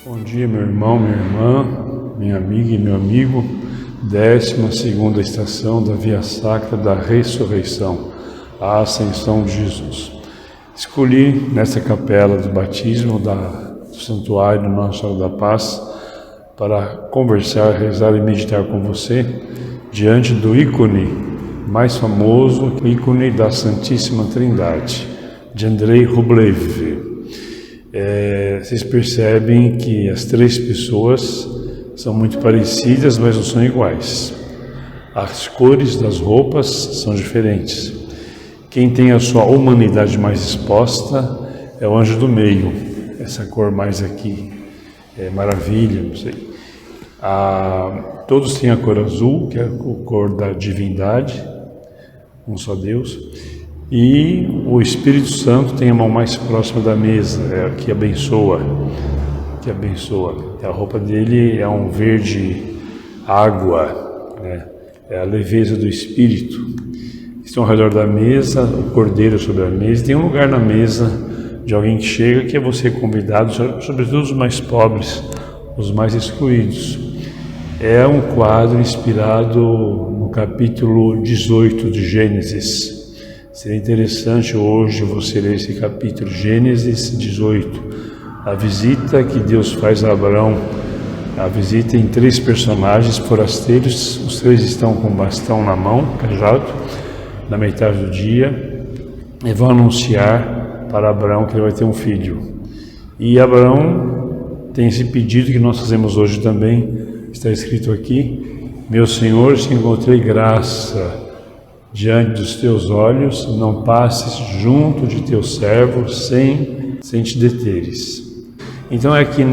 Bom dia, meu irmão, minha irmã, minha amiga e meu amigo. 12ª estação da Via Sacra da Ressurreição, a Ascensão de Jesus. Escolhi nesta capela do batismo do Santuário de Nossa Senhora da Paz para conversar, rezar e meditar com você diante do ícone mais famoso, o ícone da Santíssima Trindade, de Andrei Rublev. Vocês percebem que as três pessoas são muito parecidas, mas não são iguais. As cores das roupas são diferentes. Quem tem a sua humanidade mais exposta é o anjo do meio, essa cor mais aqui, maravilha, não sei. Todos têm a cor azul, que é a cor da divindade, um só Deus. E o Espírito Santo tem a mão mais próxima da mesa, que abençoa. A roupa dele é um verde água, né? É a leveza do Espírito. Estão ao redor da mesa, o cordeiro sobre a mesa. Tem um lugar na mesa de alguém que chega que é você convidado, sobretudo os mais pobres, os mais excluídos. É um quadro inspirado no capítulo 18 de Gênesis. Seria interessante hoje você ler esse capítulo, Gênesis 18. A visita que Deus faz a Abraão, a visita em três personagens forasteiros, os três estão com bastão na mão, cajado, na metade do dia, e vão anunciar para Abraão que ele vai ter um filho. E Abraão tem esse pedido que nós fazemos hoje também, está escrito aqui: meu Senhor, se encontrei graça diante dos teus olhos, não passes junto de teu servo sem te deteres. Então é aqui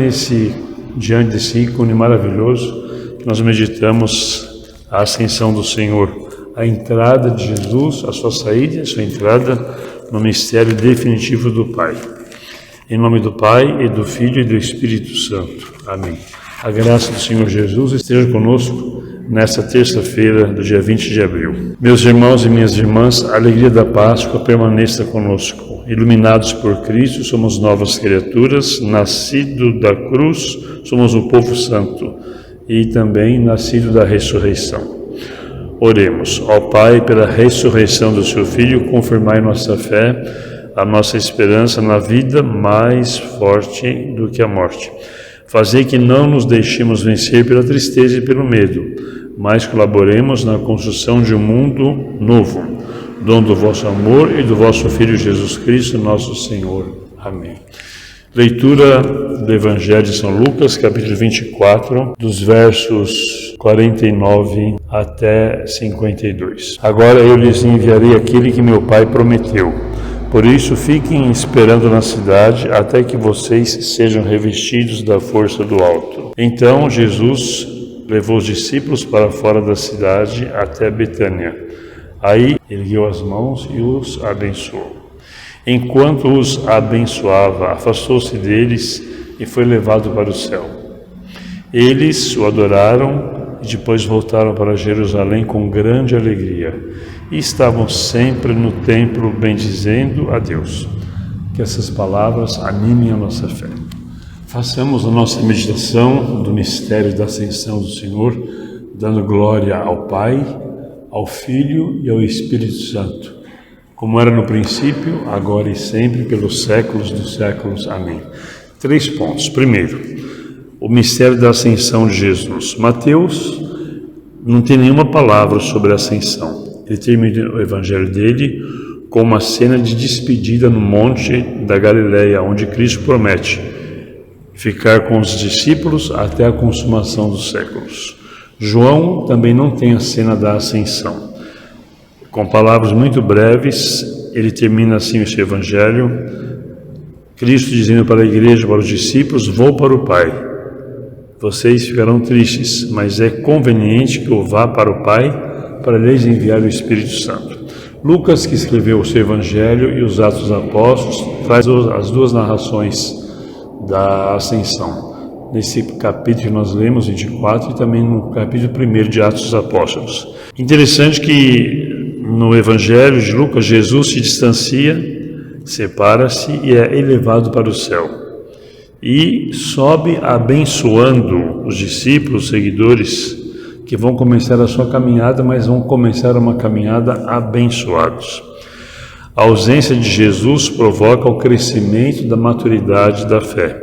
diante desse ícone maravilhoso que nós meditamos a ascensão do Senhor, a entrada de Jesus, a sua saída e a sua entrada no mistério definitivo do Pai. Em nome do Pai, e do Filho e do Espírito Santo. Amém. A graça do Senhor Jesus esteja conosco nesta terça-feira do dia 20 de abril. Meus irmãos e minhas irmãs, a alegria da Páscoa permaneça conosco. Iluminados por Cristo, somos novas criaturas, nascido da cruz, somos um povo santo e também nascido da ressurreição. Oremos. Ó Pai, pela ressurreição do seu Filho, confirmai nossa fé, a nossa esperança na vida mais forte do que a morte. Fazei que não nos deixemos vencer pela tristeza e pelo medo, mas colaboremos na construção de um mundo novo, dom do vosso amor e do vosso Filho Jesus Cristo, nosso Senhor. Amém. Leitura do Evangelho de São Lucas, capítulo 24, dos versos 49 até 52. Agora eu lhes enviarei aquele que meu Pai prometeu. Por isso, fiquem esperando na cidade até que vocês sejam revestidos da força do alto. Então Jesus levou os discípulos para fora da cidade até Betânia. Aí ergueu as mãos e os abençoou. Enquanto os abençoava, afastou-se deles e foi levado para o céu. Eles o adoraram e depois voltaram para Jerusalém com grande alegria. E estavam sempre no templo bendizendo a Deus. Que essas palavras animem a nossa fé. Façamos a nossa meditação do mistério da ascensão do Senhor, dando glória ao Pai, ao Filho e ao Espírito Santo, como era no princípio, agora e sempre, pelos séculos dos séculos. Amém. 3 pontos. Primeiro, o mistério da ascensão de Jesus. Mateus não tem nenhuma palavra sobre a ascensão. Ele termina o evangelho dele com uma cena de despedida no monte da Galileia, onde Cristo promete ficar com os discípulos até a consumação dos séculos. João também não tem a cena da ascensão. Com palavras muito breves, ele termina assim o seu evangelho, Cristo dizendo para a igreja, para os discípulos: vou para o Pai. Vocês ficarão tristes, mas é conveniente que eu vá para o Pai para lhes enviar o Espírito Santo. Lucas, que escreveu o seu Evangelho e os Atos dos Apóstolos, traz as duas narrações da Ascensão. Nesse capítulo que nós lemos, 24, e também no capítulo 1 de Atos dos Apóstolos. Interessante que no Evangelho de Lucas, Jesus se distancia, separa-se e é elevado para o céu. e sobe abençoando os discípulos, seguidores, que vão começar a sua caminhada, mas vão começar uma caminhada abençoados. A ausência de Jesus provoca o crescimento da maturidade da fé,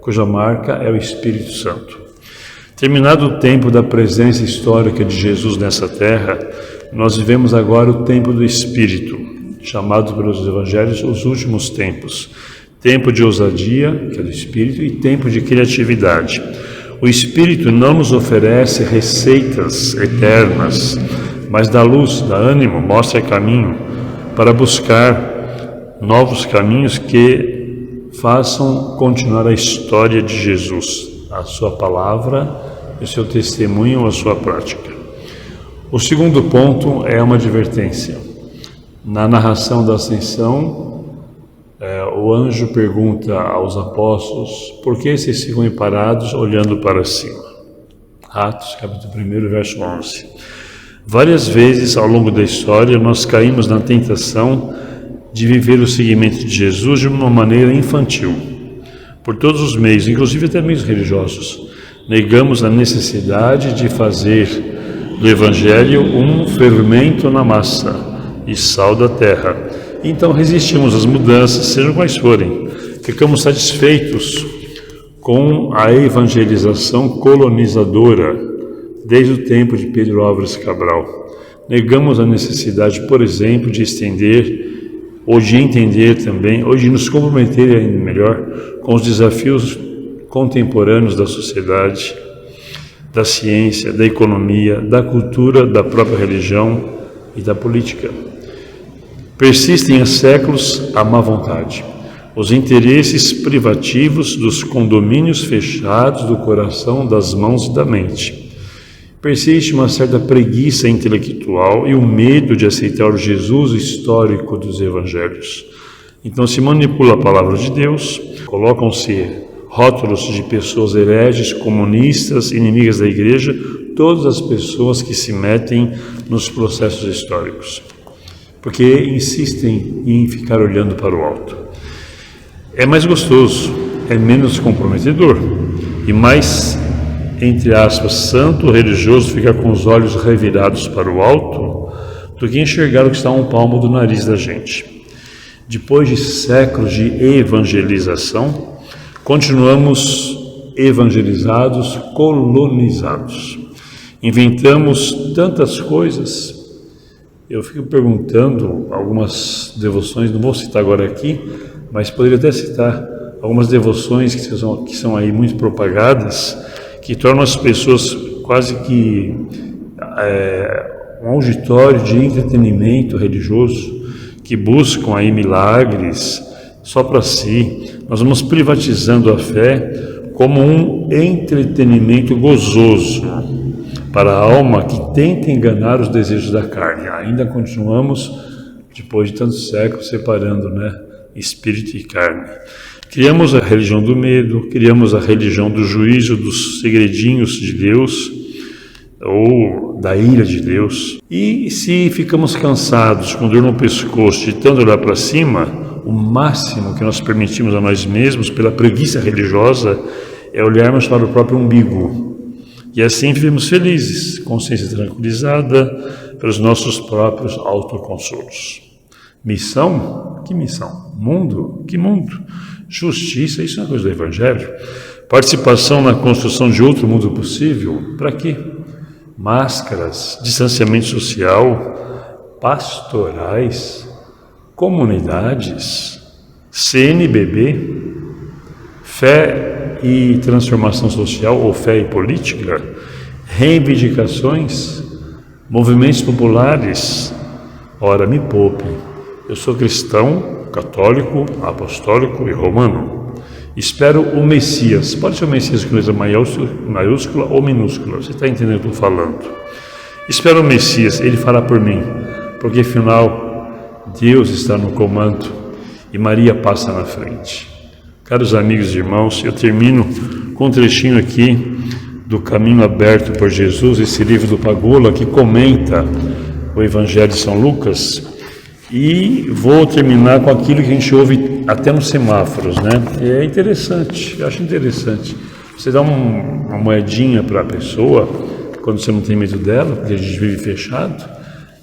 cuja marca é o Espírito Santo. Terminado o tempo da presença histórica de Jesus nessa terra, nós vivemos agora o tempo do Espírito, chamado pelos Evangelhos os últimos tempos. Tempo de ousadia, que é do Espírito, e tempo de criatividade. O Espírito não nos oferece receitas eternas, mas dá luz, dá ânimo, mostra caminho para buscar novos caminhos que façam continuar a história de Jesus, a sua palavra, o seu testemunho, a sua prática. O segundo ponto é uma advertência. Na narração da Ascensão, o anjo pergunta aos apóstolos por que vocês ficam parados olhando para cima. Atos, capítulo 1, verso 11. Várias vezes ao longo da história nós caímos na tentação de viver o seguimento de Jesus de uma maneira infantil. Por todos os meios, inclusive até meios religiosos, negamos a necessidade de fazer do Evangelho um fermento na massa e sal da terra. Então resistimos às mudanças, sejam quais forem. Ficamos satisfeitos com a evangelização colonizadora desde o tempo de Pedro Álvares Cabral. Negamos a necessidade, por exemplo, de estender ou de entender também, ou de nos comprometer ainda melhor com os desafios contemporâneos da sociedade, da ciência, da economia, da cultura, da própria religião e da política. Persistem há séculos a má vontade, os interesses privativos dos condomínios fechados do coração, das mãos e da mente. Persiste uma certa preguiça intelectual e o medo de aceitar o Jesus histórico dos evangelhos. Então se manipula a palavra de Deus, colocam-se rótulos de pessoas hereges, comunistas, inimigas da igreja, todas as pessoas que se metem nos processos históricos, porque insistem em ficar olhando para o alto. É mais gostoso, é menos comprometedor e mais, entre aspas, santo, religioso ficar com os olhos revirados para o alto do que enxergar o que está a um palmo do nariz da gente. Depois de séculos de evangelização, continuamos evangelizados, colonizados. Inventamos tantas coisas. Eu fico perguntando algumas devoções, não vou citar agora aqui, mas poderia até citar algumas devoções que são aí muito propagadas, que tornam as pessoas quase que um auditório de entretenimento religioso, que buscam aí milagres só para si. Nós vamos privatizando a fé como um entretenimento gozoso para a alma que tenta enganar os desejos da carne. Ainda continuamos, depois de tantos séculos, separando, espírito e carne. Criamos a religião do medo, criamos a religião do juízo, dos segredinhos de Deus, ou da ira de Deus. E se ficamos cansados, com dor no pescoço, de tanto olhar para cima, o máximo que nós permitimos a nós mesmos, pela preguiça religiosa, é olharmos para o próprio umbigo. E assim vivemos felizes, consciência tranquilizada pelos nossos próprios autoconsolos. Missão? Que missão? Mundo? Que mundo? Justiça? Isso é uma coisa do Evangelho. Participação na construção de outro mundo possível? Para quê? Máscaras, distanciamento social, pastorais, comunidades, CNBB, fé e transformação social ou fé e política, reivindicações, movimentos populares. Ora, me poupe, eu sou cristão, católico, apostólico e romano. Espero o Messias, pode ser o Messias com letra maiúscula ou minúscula, você está entendendo o que eu estou falando. Espero o Messias, ele fará por mim, porque afinal Deus está no comando e Maria passa na frente. Caros amigos e irmãos, eu termino com um trechinho aqui do Caminho Aberto por Jesus, esse livro do Pagola que comenta o Evangelho de São Lucas, E vou terminar com aquilo que a gente ouve até nos semáforos, né? É interessante, eu acho interessante. Você dá uma moedinha para a pessoa, quando você não tem medo dela, porque a gente vive fechado,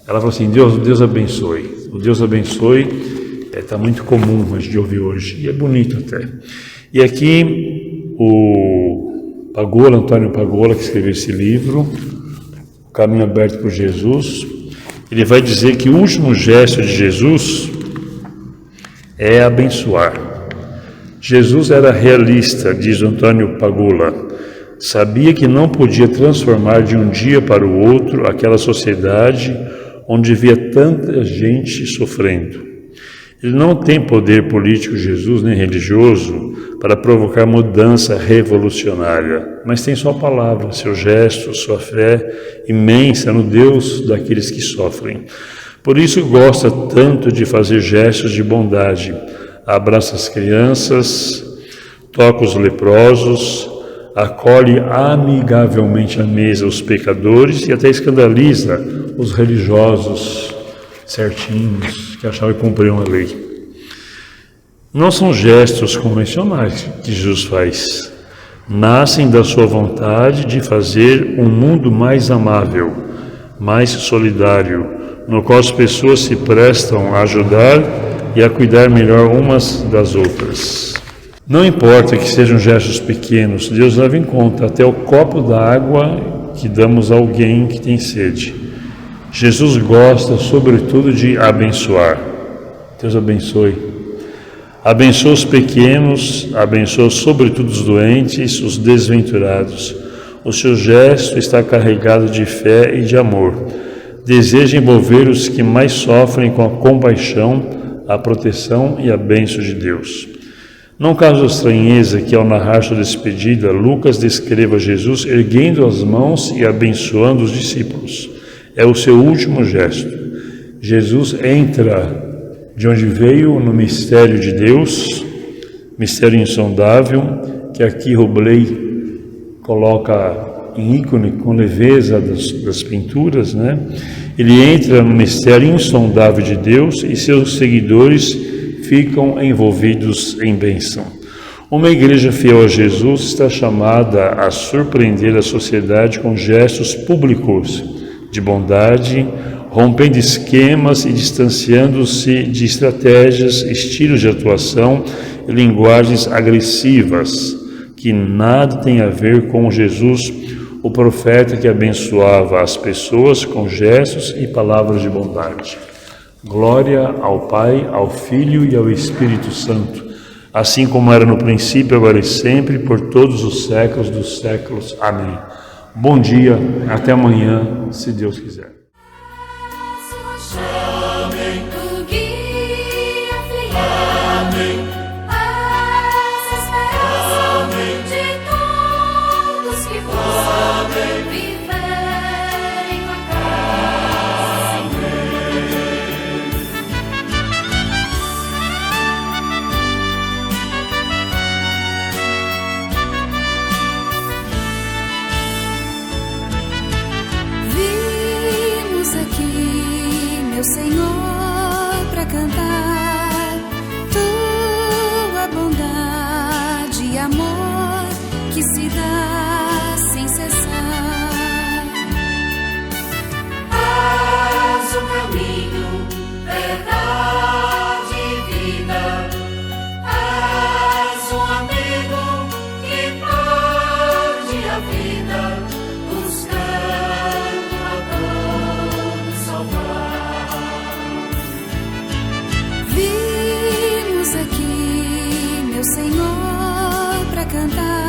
ela fala assim, Deus abençoe. O Deus abençoe está muito comum a gente ouvir hoje, e é bonito até. E aqui o Pagola, Antônio Pagola, que escreveu esse livro, O Caminho Aberto por Jesus, ele vai dizer que o último gesto de Jesus é abençoar. Jesus era realista, diz Antônio Pagola. Sabia que não podia transformar de um dia para o outro aquela sociedade onde via tanta gente sofrendo. Ele não tem poder político, Jesus, nem religioso, para provocar mudança revolucionária, mas tem sua palavra, seu gesto, sua fé imensa no Deus daqueles que sofrem. Por isso gosta tanto de fazer gestos de bondade. Abraça as crianças, toca os leprosos, acolhe amigavelmente à mesa os pecadores e até escandaliza os religiosos certinhos que achavam que cumpriam a lei. Não são gestos convencionais que Jesus faz. Nascem da sua vontade de fazer um mundo mais amável, mais solidário, no qual as pessoas se prestam a ajudar e a cuidar melhor umas das outras. Não importa que sejam gestos pequenos, Deus leva em conta até o copo d'água que damos a alguém que tem sede. Jesus gosta, sobretudo, de abençoar. Deus abençoe. Abençoa os pequenos, abençoa sobretudo os doentes, os desventurados. O seu gesto está carregado de fé e de amor. Deseja envolver os que mais sofrem com a compaixão, a proteção e a bênção de Deus. Não causa estranheza que, ao narrar sua despedida, Lucas descreva Jesus erguendo as mãos e abençoando os discípulos. É o seu último gesto. Jesus entra de onde veio no mistério de Deus, mistério insondável, que aqui Robley coloca em ícone com leveza das pinturas, né? Ele entra no mistério insondável de Deus e seus seguidores ficam envolvidos em bênção. Uma igreja fiel a Jesus está chamada a surpreender a sociedade com gestos públicos de bondade, rompendo esquemas e distanciando-se de estratégias, estilos de atuação e linguagens agressivas, que nada tem a ver com Jesus, o profeta que abençoava as pessoas com gestos e palavras de bondade. Glória ao Pai, ao Filho e ao Espírito Santo, assim como era no princípio, agora e sempre, por todos os séculos dos séculos. Amém. Bom dia, até amanhã, se Deus quiser. Senhor, para cantar tua bondade e amor que se dá sem cessar. És o caminho, verdade e vida. És um amigo que perde a vida, buscando a todos salvar. Vimos aqui, meu Senhor, para cantar